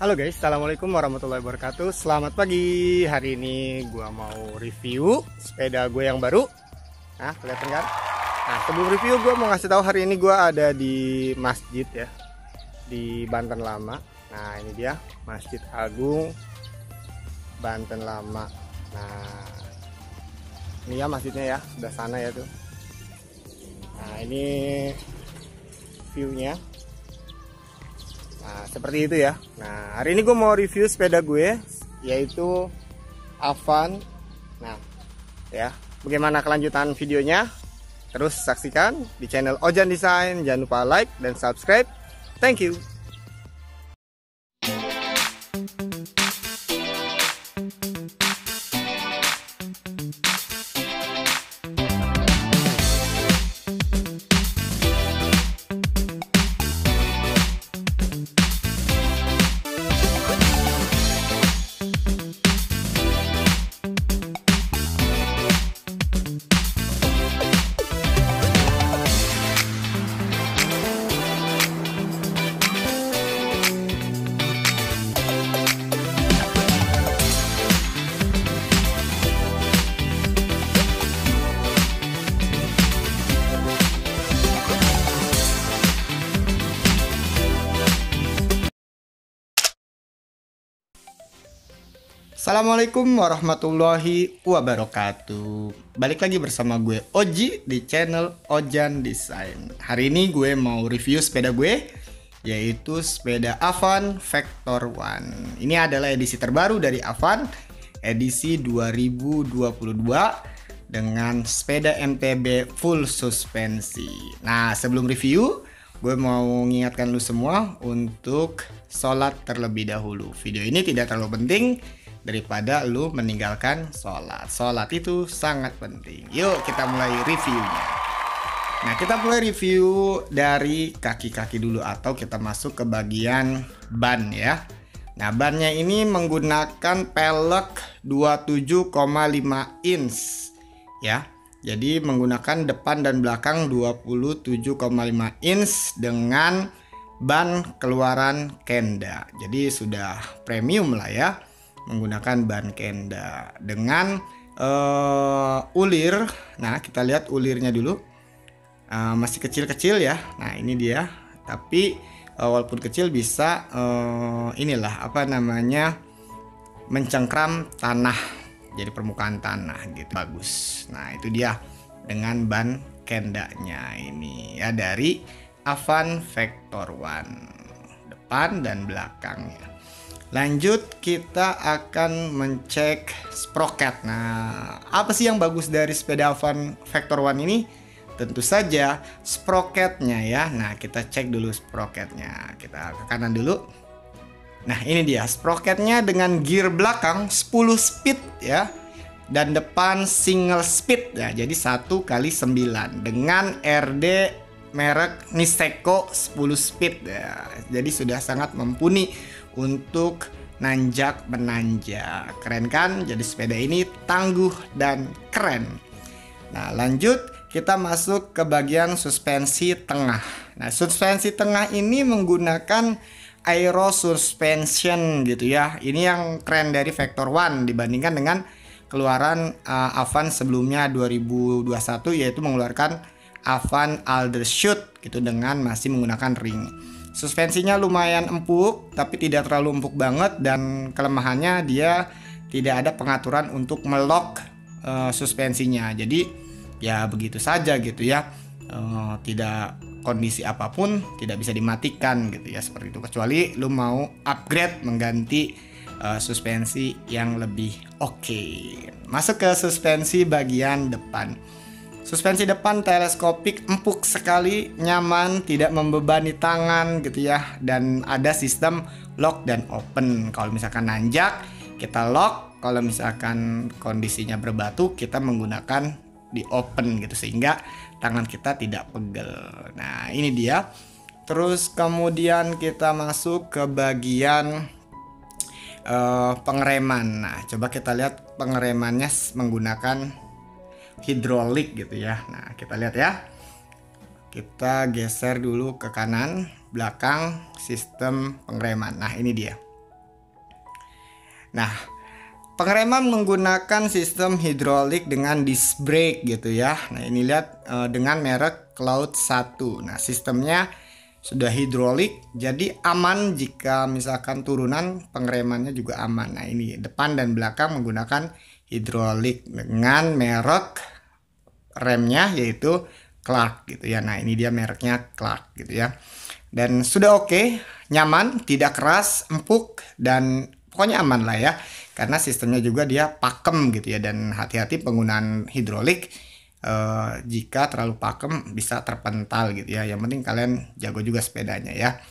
Halo guys, assalamualaikum warahmatullahi wabarakatuh. Selamat pagi. Hari ini gua mau review sepeda gue yang baru. Nah, kelihatan kan? Nah, sebelum review gua mau ngasih tahu hari ini gua ada di masjid ya, di Banten Lama. Nah, ini dia Masjid Agung Banten Lama. Nah, ini ya masjidnya ya, sebelah sana ya tuh. Nah, ini view-nya. Nah, seperti itu ya. Nah, hari ini gue mau review sepeda gue, yaitu Avan. Nah, ya, bagaimana kelanjutan videonya? Terus saksikan di channel Ojan Design. Jangan lupa like dan subscribe. Thank you. Assalamualaikum warahmatullahi wabarakatuh. Balik lagi bersama gue Oji di channel Ojan Design. Hari ini gue mau review sepeda gue, yaitu sepeda Avan Vector One. Ini adalah edisi terbaru dari Avan, edisi 2022 dengan sepeda MTB full suspensi. Nah, sebelum review, gue mau mengingatkan lu semua untuk sholat terlebih dahulu. Video ini tidak terlalu penting daripada lu meninggalkan sholat. Sholat itu sangat penting. Yuk kita mulai reviewnya. Nah, kita mulai review dari kaki-kaki dulu, atau kita masuk ke bagian ban ya. Nah, bannya ini menggunakan pelek 27,5 inch ya. Jadi menggunakan depan dan belakang 27,5 inch dengan ban keluaran Kenda. Jadi sudah premium lah ya, menggunakan ban Kenda dengan ulir. Nah, kita lihat ulirnya dulu, masih kecil-kecil ya. Nah, ini dia. Tapi walaupun kecil bisa inilah apa namanya, mencengkram tanah, jadi permukaan tanah gitu, bagus. Nah, itu dia dengan ban Kendanya ini ya, dari Avan Vector One, depan dan belakangnya. Lanjut, kita akan mencek sprocket. Nah, apa sih yang bagus dari sepeda Avan Vector One ini? Tentu saja sprocketnya ya. Nah, kita cek dulu sprocketnya. Kita ke kanan dulu. Nah, ini dia sprocketnya dengan gear belakang 10 speed ya, dan depan single speed ya. Jadi 1x9 dengan RD merek Niseko 10 speed ya. Jadi sudah sangat mumpuni untuk nanjak menanjak. Keren kan? Jadi sepeda ini tangguh dan keren. Nah, lanjut kita masuk ke bagian suspensi tengah. Nah, suspensi tengah ini menggunakan aero suspension gitu ya. Ini yang keren dari Vector One dibandingkan dengan keluaran Avan sebelumnya 2021, yaitu mengeluarkan Avan Aldershot gitu dengan masih menggunakan ring. Suspensinya lumayan empuk, tapi tidak terlalu empuk banget, dan kelemahannya dia tidak ada pengaturan untuk melock suspensinya. Jadi ya begitu saja gitu ya, tidak kondisi apapun tidak bisa dimatikan gitu ya, seperti itu, kecuali lu mau upgrade mengganti suspensi yang lebih oke. Masuk ke suspensi bagian depan. Suspensi depan teleskopik, empuk sekali, nyaman, tidak membebani tangan gitu ya, dan ada sistem lock dan open. Kalau misalkan nanjak kita lock, kalau misalkan kondisinya berbatu kita menggunakan di open gitu, sehingga tangan kita tidak pegel. Nah, ini dia. Terus kemudian kita masuk ke bagian pengereman. Nah, coba kita lihat pengeremannya menggunakan hidrolik gitu ya. Nah, kita lihat ya. Kita geser dulu ke kanan, belakang sistem pengereman. Nah, ini dia. Nah, pengereman menggunakan sistem hidrolik dengan disc brake gitu ya. Nah, ini lihat dengan merek Cloud 1. Nah, sistemnya sudah hidrolik, jadi aman jika misalkan turunan, pengeremannya juga aman. Nah, ini depan dan belakang menggunakan hidrolik dengan merek remnya yaitu Clark gitu ya. Nah, ini dia mereknya Clark gitu ya. Dan sudah oke, nyaman, tidak keras, empuk, dan pokoknya aman lah ya. Karena sistemnya juga dia pakem gitu ya. Dan hati-hati penggunaan hidrolik, jika terlalu pakem bisa terpental gitu ya. Yang penting kalian jago juga sepedanya ya.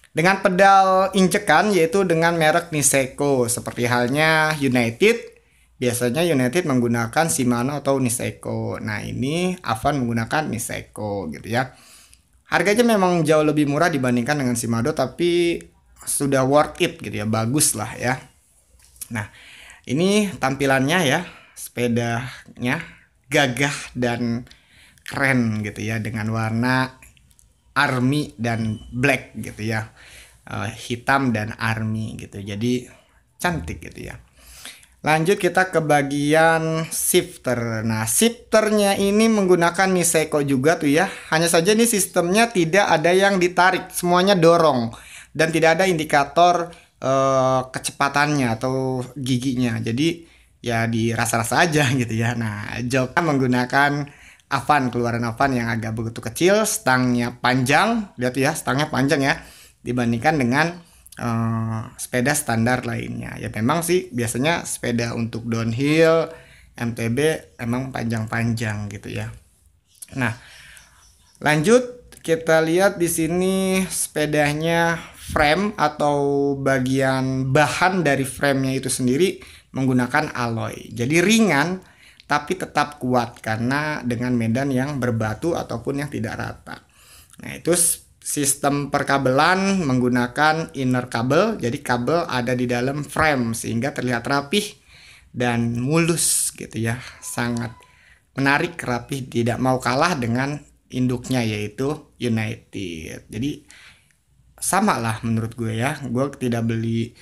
Dengan pedal injekan yaitu dengan merek Niseko, seperti halnya United. Biasanya United menggunakan Shimano atau Niseko. Nah, ini Avan menggunakan Niseko gitu ya. Harganya memang jauh lebih murah dibandingkan dengan Shimano, tapi sudah worth it gitu ya, bagus lah ya. Nah, ini tampilannya ya, sepedanya gagah dan keren gitu ya, dengan warna army dan black gitu ya, hitam dan army gitu, jadi cantik gitu ya. Lanjut kita ke bagian shifter. Nah, shifternya ini menggunakan Niseko juga tuh ya. Hanya saja ini sistemnya tidak ada yang ditarik, semuanya dorong, dan tidak ada indikator kecepatannya atau giginya. Jadi ya dirasa-rasa aja gitu ya. Nah, joknya menggunakan Avan, keluaran Avan yang agak begitu kecil, stangnya panjang, lihat ya, stangnya panjang ya, dibandingkan dengan sepeda standar lainnya. Ya memang sih biasanya sepeda untuk downhill, MTB emang panjang-panjang gitu ya. Nah, lanjut kita lihat di sini sepedanya, frame atau bagian bahan dari framenya itu sendiri menggunakan alloy. Jadi ringan tapi tetap kuat karena dengan medan yang berbatu ataupun yang tidak rata. Nah, itu sistem perkabelan menggunakan inner kabel. Jadi kabel ada di dalam frame sehingga terlihat rapih dan mulus gitu ya. Sangat menarik, rapih, tidak mau kalah dengan induknya yaitu United. Jadi sama lah menurut gue ya. Gue tidak beli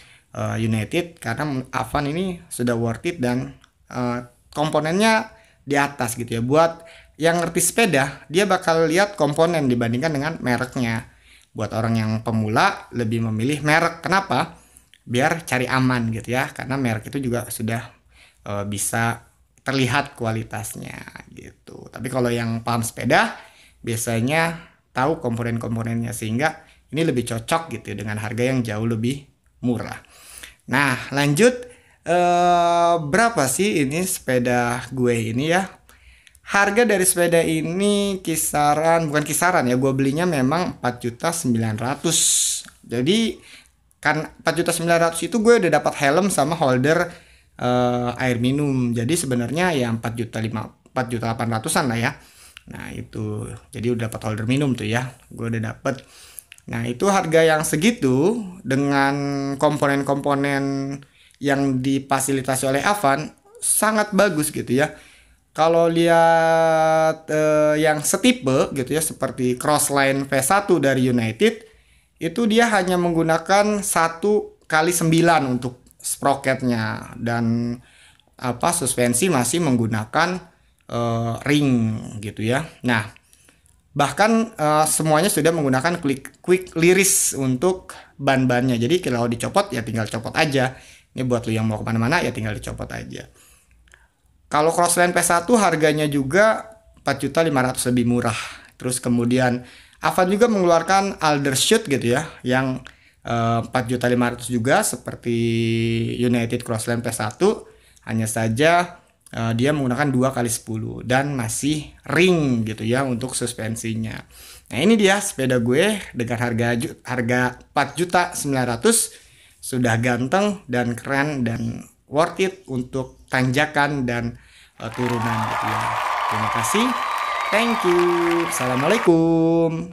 United karena Avan ini sudah worth it dan komponennya di atas gitu ya. Buat yang ngerti sepeda, dia bakal lihat komponen dibandingkan dengan mereknya. Buat orang yang pemula lebih memilih merek. Kenapa? Biar cari aman gitu ya. Karena merek itu juga sudah bisa terlihat kualitasnya gitu. Tapi kalau yang paham sepeda biasanya tahu komponen-komponennya, sehingga ini lebih cocok gitu dengan harga yang jauh lebih murah. Nah, lanjut, berapa sih ini sepeda gue ini ya? Harga dari sepeda ini bukan kisaran ya, gue belinya memang 4.900.000. Jadi kan 4.900.000 itu gue udah dapat helm sama holder air minum. Jadi sebenarnya ya 4.800.000-an lah ya. Nah, itu jadi udah dapat holder minum tuh ya. Gue udah dapet. Nah, itu harga yang segitu dengan komponen-komponen yang difasilitasi oleh Avan sangat bagus gitu ya. Kalau lihat yang setipe gitu ya, seperti Crossline V1 dari United, itu dia hanya menggunakan 1x9 untuk sprocketnya, dan suspensi masih menggunakan ring gitu ya. Nah, bahkan semuanya sudah menggunakan quick release untuk ban-bannya. Jadi kalau dicopot ya tinggal copot aja. Ini buat lu yang mau kemana-mana ya tinggal dicopot aja. Kalau Crossline P1 harganya juga 4.500.000 lebih murah. Terus kemudian Avan juga mengeluarkan Aldershot gitu ya, yang 4.500.000 juga seperti United Crossline P1. Hanya saja dia menggunakan 2x10 dan masih ring gitu ya untuk suspensinya. Nah, ini dia sepeda gue dengan harga 4.900.000, sudah ganteng dan keren dan worth it untuk tanjakan dan turunan gitu ya. Terima kasih. Thank you. Assalamualaikum.